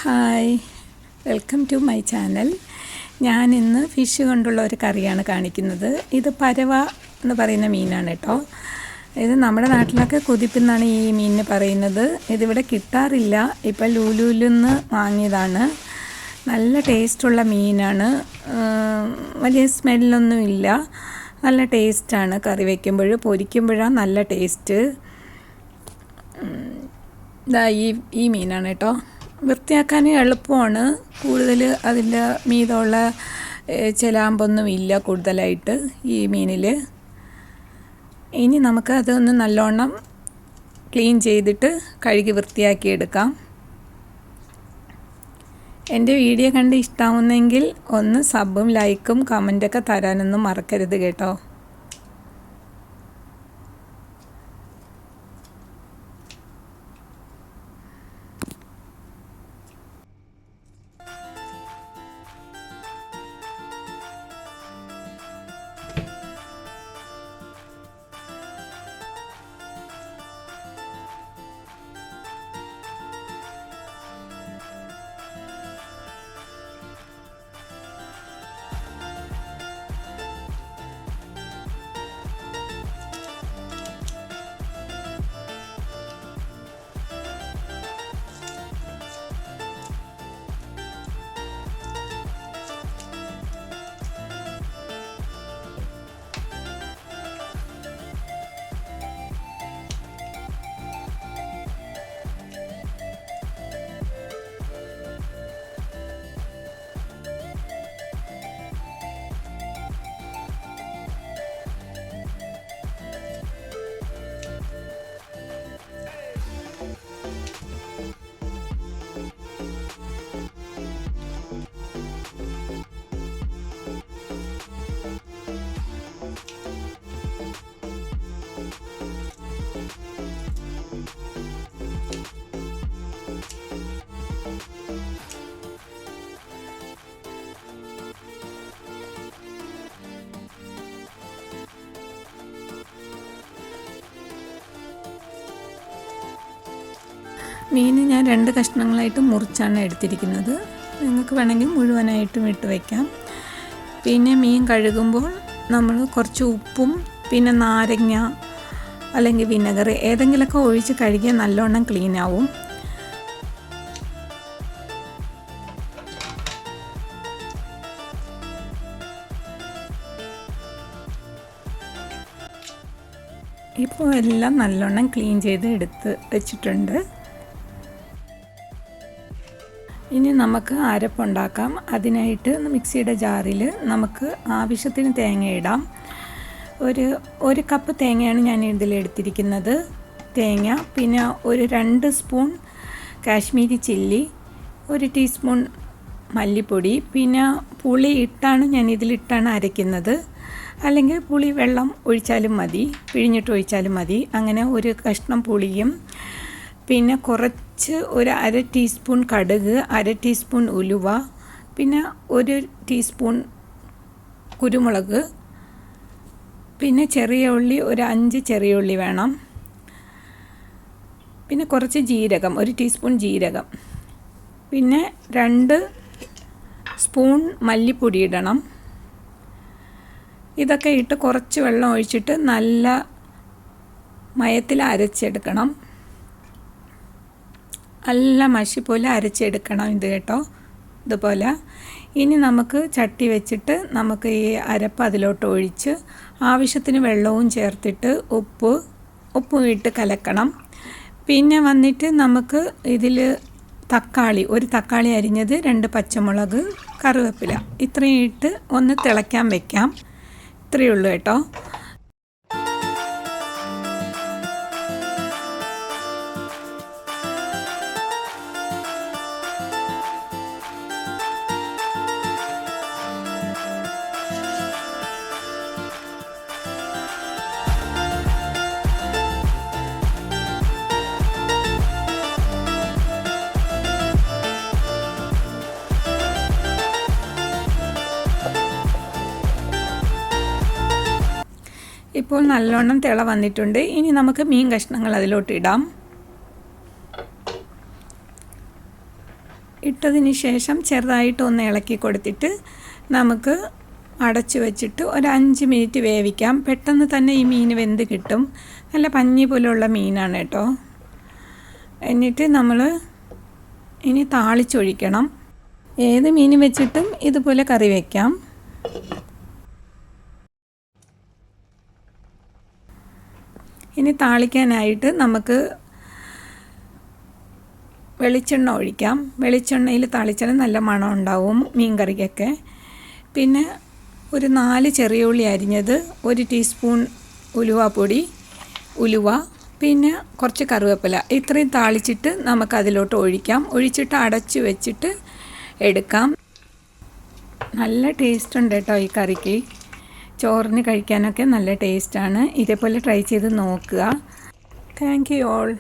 Hi, welcome to my channel. ഞാൻ ഇന്ന് fish കൊണ്ടുള്ള ഒരു കറിയാണ് കാണിക്കുന്നത്. ഇത് പരവ എന്ന് പറയുന്ന മീനാണ് കേട്ടോ. ഇത് നമ്മുടെ നാട്ടിലൊക്കെ കുതിപ്പെന്നാണ് ഈ മീനിന് പറയുന്നത്. ഇതിവിടെ കിട്ടാറില്ല. ഇപ്പം ലൂലുവിൽ നിന്ന് വാങ്ങിയതാണ്. നല്ല ടേസ്റ്റുള്ള മീനാണ്. വലിയ സ്മെല്ലൊന്നുമില്ല. നല്ല ടേസ്റ്റാണ്. കറി വയ്ക്കുമ്പോൾ പൊരിക്കുമ്പോഴാണ് നല്ല ടേസ്റ്റ്. ഇതാ ഈ മീനാണ് കേട്ടോ. വൃത്തിയാക്കാൻ എളുപ്പമാണ്. കൂടുതൽ അതിൻ്റെ മീതമുള്ള ചിലാമ്പൊന്നും ഇല്ല കൂടുതലായിട്ട് ഈ മീനിൽ. ഇനി നമുക്ക് അതൊന്ന് നല്ലോണം ക്ലീൻ ചെയ്തിട്ട് കഴുകി വൃത്തിയാക്കി എടുക്കാം. എൻ്റെ വീഡിയോ കണ്ട് ഇഷ്ടമാവുന്നെങ്കിൽ ഒന്ന് സബും ലൈക്കും കമൻറ്റൊക്കെ തരാനൊന്നും മറക്കരുത് കേട്ടോ. മീൻ ഞാൻ 2 കഷ്ണങ്ങളായിട്ട് മുറിച്ചാണ് എടുത്തിരിക്കുന്നത്. നിങ്ങൾക്ക് വേണമെങ്കിൽ മുഴുവനായിട്ടും ഇട്ട് വയ്ക്കാം. പിന്നെ മീൻ കഴുകുമ്പോൾ നമ്മൾ കുറച്ച് ഉപ്പും പിന്നെ നാരങ്ങ അല്ലെങ്കിൽ വിനെഗർ ഏതെങ്കിലുമൊക്കെ ഒഴിച്ച് കഴുകിയാൽ നല്ലോണം ക്ലീൻ ആവും. ഇപ്പോൾ എല്ലാം നല്ലോണം ക്ലീൻ ചെയ്ത് എടുത്ത് വെച്ചിട്ടുണ്ട്. ഇനി നമുക്ക് അരപ്പുണ്ടാക്കാം. അതിനായിട്ട് മിക്സിയുടെ ജാറിൽ നമുക്ക് ആവശ്യത്തിന് തേങ്ങ ഇടാം. ഒരു കപ്പ് തേങ്ങയാണ് ഞാൻ ഇതിലെടുത്തിരിക്കുന്നത്. തേങ്ങ, പിന്നെ ഒരു 2 സ്പൂൺ കാശ്മീരി ചില്ലി, 1 ടീസ്പൂൺ മല്ലിപ്പൊടി, പിന്നെ പുളി ഞാൻ ഇതിലിട്ടാണ് അരയ്ക്കുന്നത്. അല്ലെങ്കിൽ പുളി വെള്ളം ഒഴിച്ചാലും മതി, പിഴിഞ്ഞിട്ട് ഒഴിച്ചാലും മതി. അങ്ങനെ 1 കഷ്ണം പുളിയും, പിന്നെ കുറച്ച് 1/2 ടീസ്പൂൺ കടുക്, 1/2 ടീസ്പൂൺ ഉലുവ, പിന്നെ 1 ടീസ്പൂൺ കുരുമുളക്, പിന്നെ ചെറിയ ഉള്ളി 5 ചെറിയ ഉള്ളി വേണം. പിന്നെ കുറച്ച് ജീരകം, 1 ടീസ്പൂൺ ജീരകം, പിന്നെ 2 സ്പൂൺ മല്ലിപ്പൊടി ഇടണം. ഇതൊക്കെ ഇട്ട് കുറച്ച് വെള്ളം ഒഴിച്ചിട്ട് നല്ല മയത്തിൽ അരച്ചെടുക്കണം. നല്ല മഷി പോലെ അരച്ചെടുക്കണം ഇത് കേട്ടോ, ഇതുപോലെ. ഇനി നമുക്ക് ചട്ടി വെച്ചിട്ട് നമുക്ക് ഈ അരപ്പ് അതിലോട്ട് ഒഴിച്ച് ആവശ്യത്തിന് വെള്ളവും ചേർത്തിട്ട് ഉപ്പും ഇട്ട് കലക്കണം. പിന്നെ വന്നിട്ട് നമുക്ക് ഇതിൽ തക്കാളി, 1 തക്കാളി അരിഞ്ഞത്, 2 പച്ചമുളക്, കറിവേപ്പില, ഇത്രയും ഇട്ട് ഒന്ന് തിളയ്ക്കാൻ വെക്കാം. ഇത്രയേ ഉള്ളൂ കേട്ടോ. ഇപ്പോൾ നല്ലോണം തിള വന്നിട്ടുണ്ട്. ഇനി നമുക്ക് മീൻ കഷ്ണങ്ങൾ അതിലോട്ട് ഇടാം. ഇട്ടതിന് ശേഷം ചെറുതായിട്ടൊന്ന് ഇളക്കി കൊടുത്തിട്ട് നമുക്ക് അടച്ചു വെച്ചിട്ട് ഒരു 5 മിനിറ്റ് വേവിക്കാം. പെട്ടെന്ന് തന്നെ ഈ മീൻ വെന്ത് കിട്ടും. നല്ല പഞ്ഞി പോലുള്ള മീനാണ് കേട്ടോ. എന്നിട്ട് നമ്മൾ ഇനി താളിച്ചൊഴിക്കണം. ഏത് മീൻ വെച്ചിട്ടും ഇതുപോലെ കറി വയ്ക്കാം. ഇനി താളിക്കാനായിട്ട് നമുക്ക് വെളിച്ചെണ്ണ ഒഴിക്കാം. വെളിച്ചെണ്ണയിൽ താളിച്ചാൽ നല്ല മണം ഉണ്ടാവും മീൻ കറിക്കൊക്കെ. പിന്നെ ഒരു 4 ചെറിയ ഉള്ളി അരിഞ്ഞത്, 1 ടീസ്പൂൺ ഉലുവാപ്പൊടി, ഉലുവ, പിന്നെ കുറച്ച് കറിവേപ്പില, ഇത്രയും താളിച്ചിട്ട് നമുക്ക് അതിലോട്ട് ഒഴിക്കാം. ഒഴിച്ചിട്ട് അടച്ച് വെച്ചിട്ട് എടുക്കാം. നല്ല ടേസ്റ്റ് ഉണ്ട് കേട്ടോ ഈ കറിക്ക്. ചോറിന് കഴിക്കാനൊക്കെ നല്ല ടേസ്റ്റാണ്. ഇതേപോലെ ട്രൈ ചെയ്ത് നോക്കുക. Thank you all.